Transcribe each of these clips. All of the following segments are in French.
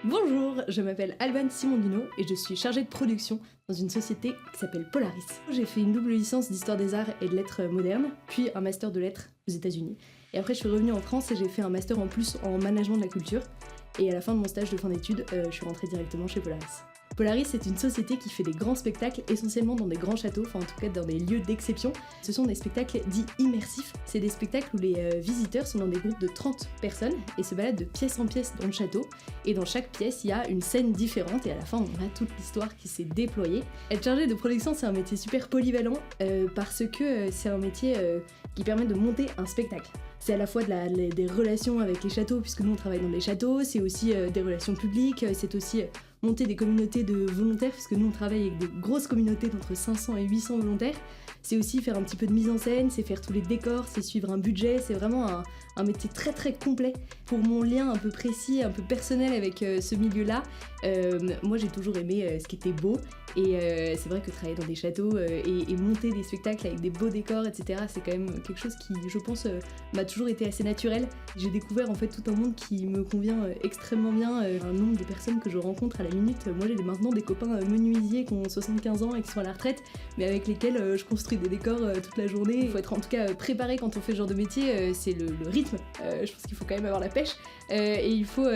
Bonjour, je m'appelle Alban Simondino et je suis chargée de production dans une société qui s'appelle Polaris. J'ai fait une double licence d'histoire des arts et de lettres modernes, puis un master de lettres aux États-Unis. Et après, je suis revenue en France et j'ai fait un master en plus en management de la culture. Et à la fin de mon stage de fin d'études, je suis rentrée directement chez Polaris. Polaris, c'est une société qui fait des grands spectacles, essentiellement dans des grands châteaux, enfin en tout cas dans des lieux d'exception. Ce sont des spectacles dits immersifs. C'est des spectacles où les visiteurs sont dans des groupes de 30 personnes et se baladent de pièce en pièce dans le château. Et dans chaque pièce, il y a une scène différente et à la fin, on a toute l'histoire qui s'est déployée. Être chargé de production, c'est un métier super polyvalent parce que c'est un métier qui permet de monter un spectacle. C'est à la fois des relations avec les châteaux, puisque nous on travaille dans des châteaux, c'est aussi des relations publiques, c'est aussi monter des communautés de volontaires, puisque nous on travaille avec des grosses communautés d'entre 500 et 800 volontaires. C'est aussi faire un petit peu de mise en scène, c'est faire tous les décors, c'est suivre un budget, c'est vraiment un métier très très complet. Pour mon lien un peu précis, un peu personnel avec ce milieu-là, moi j'ai toujours aimé ce qui était beau, et c'est vrai que travailler dans des châteaux et monter des spectacles avec des beaux décors, etc., c'est quand même quelque chose qui, je pense, m'a toujours été assez naturel. J'ai découvert en fait tout un monde qui me convient extrêmement bien, un nombre de personnes que je rencontre à la minute. Moi j'ai maintenant des copains menuisiers qui ont 75 ans et qui sont à la retraite, mais avec lesquels je construis des décors toute la journée. Il faut être en tout cas préparé quand on fait ce genre de métier, c'est le rythme. Je pense qu'il faut quand même avoir la pêche et il faut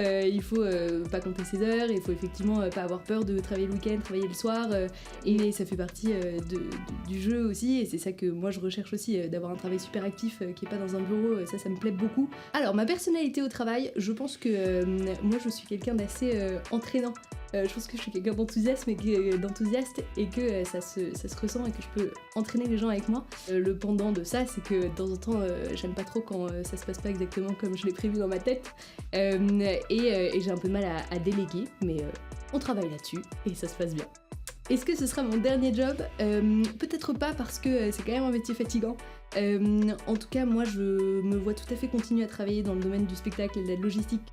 pas compter ses heures, il faut effectivement pas avoir peur de travailler le week-end, travailler le soir, et ça fait partie du jeu aussi, et c'est ça que moi je recherche aussi, d'avoir un travail super actif qui est pas dans un bureau, ça me plaît beaucoup. Alors ma personnalité au travail, je pense que moi je suis quelqu'un d'assez entraînant. Je pense que je suis quelqu'un d'enthousiaste et que ça se ressent et que je peux entraîner les gens avec moi. Le pendant de ça, c'est que de temps en temps, j'aime pas trop quand ça se passe pas exactement comme je l'ai prévu dans ma tête. Et j'ai un peu de mal à déléguer, mais on travaille là-dessus et ça se passe bien. Est-ce que ce sera mon dernier job ? Peut-être pas, parce que c'est quand même un métier fatigant. En tout cas, moi je me vois tout à fait continuer à travailler dans le domaine du spectacle et de la logistique